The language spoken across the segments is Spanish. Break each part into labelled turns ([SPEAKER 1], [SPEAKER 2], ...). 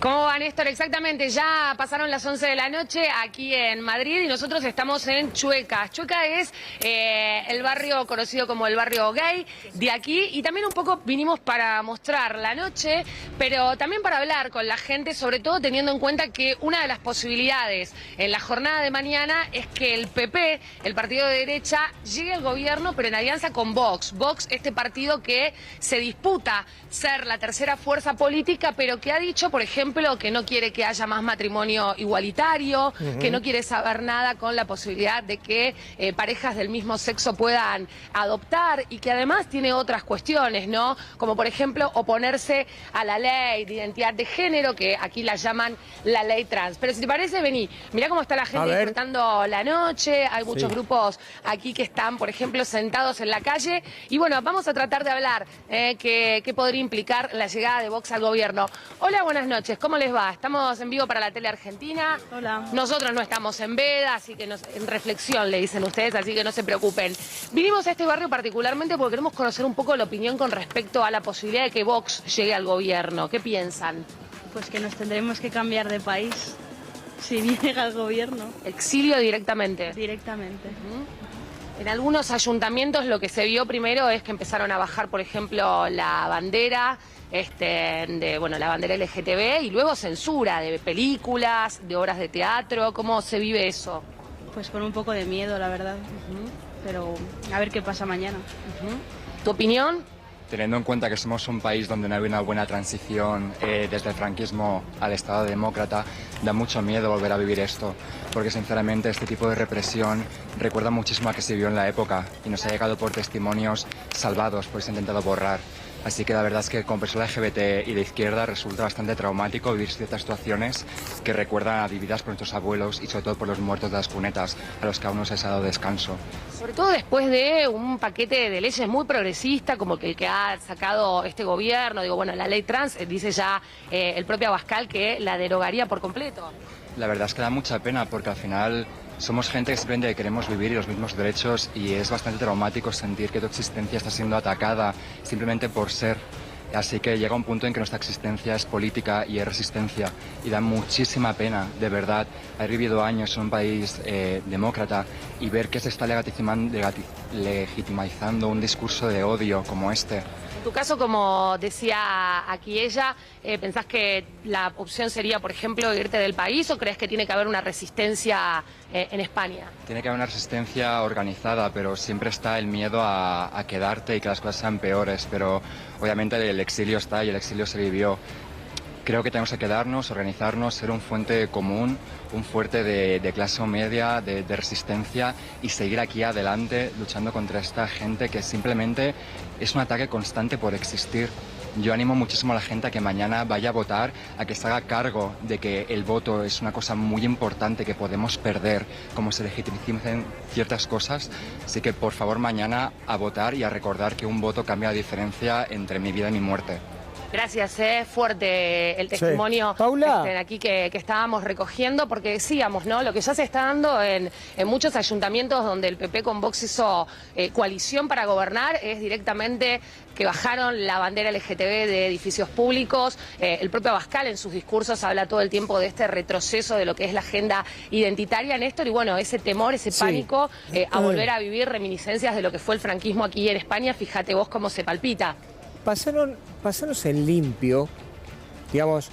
[SPEAKER 1] ¿Cómo va, Néstor? Exactamente, ya pasaron las 11 de la noche aquí en Madrid y nosotros estamos en Chueca. Chueca es el barrio conocido como el barrio gay de aquí y también un poco vinimos para mostrar la noche, pero también para hablar con la gente, sobre todo teniendo en cuenta que una de las posibilidades en la jornada de mañana es que el PP, el partido de derecha, llegue al gobierno pero en alianza con Vox. Vox, este partido que se disputa ser la tercera fuerza política, pero que ha dicho, por ejemplo, que no quiere que haya más matrimonio igualitario, que no quiere saber nada con la posibilidad de que parejas del mismo sexo puedan adoptar y que además tiene otras cuestiones, ¿no? Como por ejemplo oponerse a la ley de identidad de género, que aquí la llaman la ley trans. Pero si te parece, vení, mirá cómo está la gente disfrutando la noche, hay muchos grupos aquí que están, por ejemplo, sentados en la calle y bueno, vamos a tratar de hablar qué podría implicar la llegada de Vox al gobierno. Hola, buenas noches. ¿Cómo les va? Estamos en vivo para la tele argentina.
[SPEAKER 2] Hola.
[SPEAKER 1] Nosotros no estamos en veda, así que en reflexión le dicen ustedes, así que no se preocupen. Vinimos a este barrio particularmente porque queremos conocer un poco la opinión con respecto a la posibilidad de que Vox llegue al gobierno. ¿Qué piensan?
[SPEAKER 2] Pues que nos tendremos que cambiar de país si llega al gobierno.
[SPEAKER 1] Exilio directamente.
[SPEAKER 2] Directamente.
[SPEAKER 1] En algunos ayuntamientos lo que se vio primero es que empezaron a bajar, por ejemplo, la bandera, la bandera LGTB y luego censura de películas, de obras de teatro. ¿Cómo se vive eso?
[SPEAKER 2] Pues con un poco de miedo, la verdad. Pero a ver qué pasa mañana.
[SPEAKER 1] ¿Tu opinión?
[SPEAKER 3] Teniendo en cuenta que somos un país donde no hay una buena transición desde el franquismo al Estado demócrata, da mucho miedo volver a vivir esto, porque sinceramente este tipo de represión recuerda muchísimo a que se vivió en la época y nos ha llegado por testimonios salvados, pues se ha intentado borrar. Así que la verdad es que como persona LGBT y de izquierda resulta bastante traumático vivir ciertas situaciones que recuerdan a vividas por nuestros abuelos y sobre todo por los muertos de las cunetas, a los que aún no se les ha dado descanso.
[SPEAKER 1] Sobre todo después de un paquete de leyes muy progresista como que ha sacado este gobierno, la ley trans, dice ya el propio Abascal que la derogaría por completo.
[SPEAKER 3] La verdad es que da mucha pena porque al final somos gente que simplemente queremos vivir y los mismos derechos y es bastante traumático sentir que tu existencia está siendo atacada simplemente por ser. Así que llega un punto en que nuestra existencia es política y es resistencia y da muchísima pena, de verdad, haber vivido años en un país demócrata y ver que se está legitimizando un discurso de odio como este.
[SPEAKER 1] En tu caso, como decía aquí ella, ¿pensás que la opción sería, por ejemplo, irte del país o crees que tiene que haber una resistencia en España?
[SPEAKER 3] Tiene que haber una resistencia organizada, pero siempre está el miedo a quedarte y que las cosas sean peores, pero obviamente el exilio está y el exilio se vivió. Creo que tenemos que quedarnos, organizarnos, ser un fuente común, un fuerte de clase media, de resistencia y seguir aquí adelante luchando contra esta gente que simplemente es un ataque constante por existir. Yo animo muchísimo a la gente a que mañana vaya a votar, a que se haga cargo de que el voto es una cosa muy importante que podemos perder, como se legitimicen ciertas cosas. Así que por favor mañana a votar y a recordar que un voto cambia la diferencia entre mi vida y mi muerte.
[SPEAKER 1] Gracias, fuerte el testimonio
[SPEAKER 4] Paula.
[SPEAKER 1] Aquí que estábamos recogiendo, porque decíamos, ¿no? Lo que ya se está dando en muchos ayuntamientos donde el PP con Vox hizo coalición para gobernar es directamente que bajaron la bandera LGTB de edificios públicos. El propio Abascal en sus discursos habla todo el tiempo de este retroceso de lo que es la agenda identitaria, Néstor, y bueno, ese temor, ese pánico a volver a vivir reminiscencias de lo que fue el franquismo aquí en España. Fíjate vos cómo se palpita.
[SPEAKER 4] Pasanos en limpio, digamos,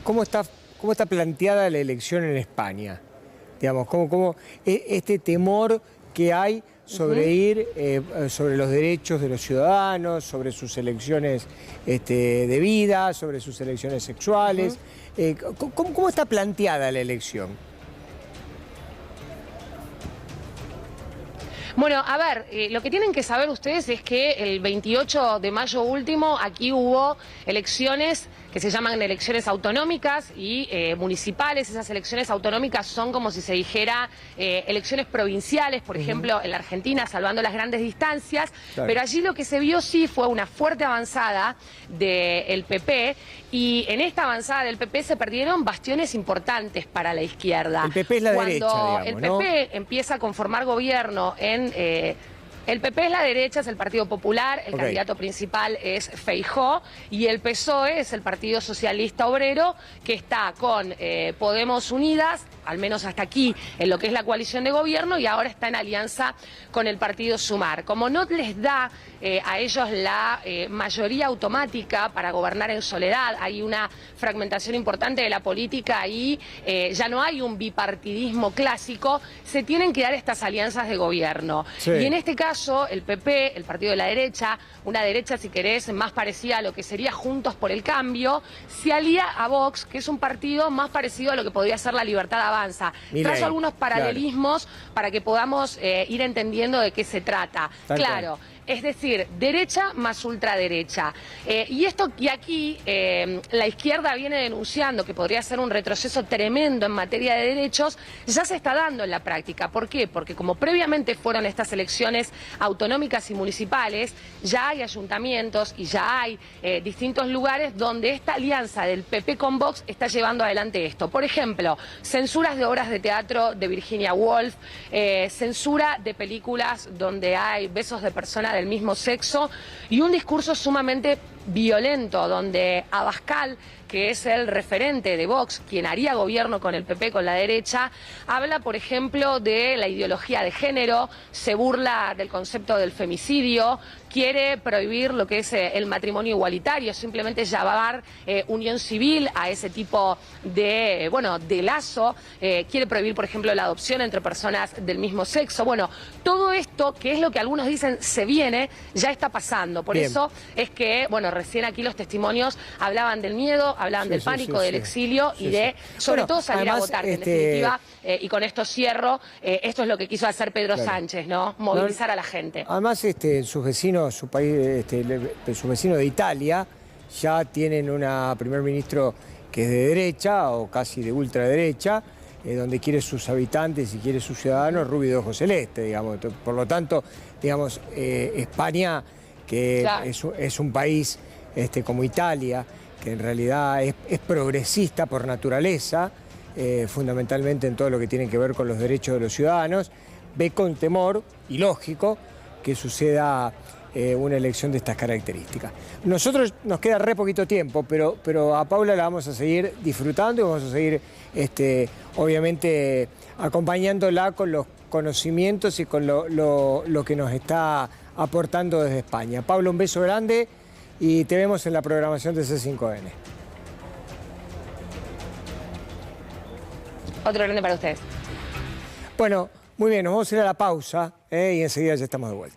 [SPEAKER 4] cómo está planteada la elección en España. Digamos, cómo este temor que hay sobre ir, sobre los derechos de los ciudadanos, sobre sus elecciones de vida, sobre sus elecciones sexuales. ¿Cómo está planteada la elección?
[SPEAKER 1] Bueno, a ver, lo que tienen que saber ustedes es que el 28 de mayo último aquí hubo elecciones que se llaman elecciones autonómicas y municipales. Esas elecciones autonómicas son como si se dijera elecciones provinciales, por ejemplo, en la Argentina, salvando las grandes distancias. Claro. Pero allí lo que se vio sí fue una fuerte avanzada del PP y en esta avanzada del PP se perdieron bastiones importantes para la izquierda.
[SPEAKER 4] El PP es la derecha, digamos,
[SPEAKER 1] Cuando el PP empieza a conformar gobierno en El PP es la derecha, es el Partido Popular, el candidato principal es Feijóo y el PSOE es el Partido Socialista Obrero, que está con Podemos Unidas, al menos hasta aquí, en lo que es la coalición de gobierno, y ahora está en alianza con el Partido Sumar. Como no les da a ellos la mayoría automática para gobernar en soledad, hay una fragmentación importante de la política y ya no hay un bipartidismo clásico, se tienen que dar estas alianzas de gobierno.
[SPEAKER 4] Sí.
[SPEAKER 1] Y en este caso, el PP, el partido de la derecha, una derecha, si querés, más parecida a lo que sería Juntos por el Cambio, se alía a Vox, que es un partido más parecido a lo que podría ser la Libertad Avanza. Trazo algunos paralelismos para que podamos ir entendiendo de qué se trata. Claro. Es decir, derecha más ultraderecha. Y aquí la izquierda viene denunciando que podría ser un retroceso tremendo en materia de derechos, ya se está dando en la práctica. ¿Por qué? Porque como previamente fueron estas elecciones autonómicas y municipales, ya hay ayuntamientos y ya hay distintos lugares donde esta alianza del PP con Vox está llevando adelante esto. Por ejemplo, censuras de obras de teatro de Virginia Woolf, censura de películas donde hay besos de personas del mismo sexo y un discurso sumamente violento donde Abascal, que es el referente de Vox, quien haría gobierno con el PP, con la derecha, habla, por ejemplo, de la ideología de género, se burla del concepto del femicidio, quiere prohibir lo que es el matrimonio igualitario, simplemente llamar unión civil a ese tipo de, de lazo, quiere prohibir, por ejemplo, la adopción entre personas del mismo sexo. Bueno, todo esto, que es lo que algunos dicen se viene, ya está pasando. Por eso es que, recién aquí los testimonios hablaban del miedo, hablaban del pánico, del exilio y de, sobre todo, salir a votar, que en definitiva, y con esto cierro, esto es lo que quiso hacer Pedro Sánchez, ¿no? Movilizar a la gente.
[SPEAKER 4] Además, sus vecinos, su país, su vecino de Italia, ya tienen una primer ministro que es de derecha o casi de ultraderecha, donde quiere sus habitantes y quiere sus ciudadanos rubio de ojos celeste, digamos. Por lo tanto, digamos, España, que es un país como Italia, que en realidad es progresista por naturaleza, fundamentalmente en todo lo que tiene que ver con los derechos de los ciudadanos, ve con temor, y lógico, que suceda una elección de estas características. Nosotros nos queda re poquito tiempo, pero a Paula la vamos a seguir disfrutando y vamos a seguir, obviamente, acompañándola con los conocimientos y con lo que nos está aportando desde España. Paula, un beso grande y te vemos en la programación de C5N.
[SPEAKER 1] Otro grande para ustedes.
[SPEAKER 4] Bueno, muy bien, nos vamos a ir a la pausa y enseguida ya estamos de vuelta.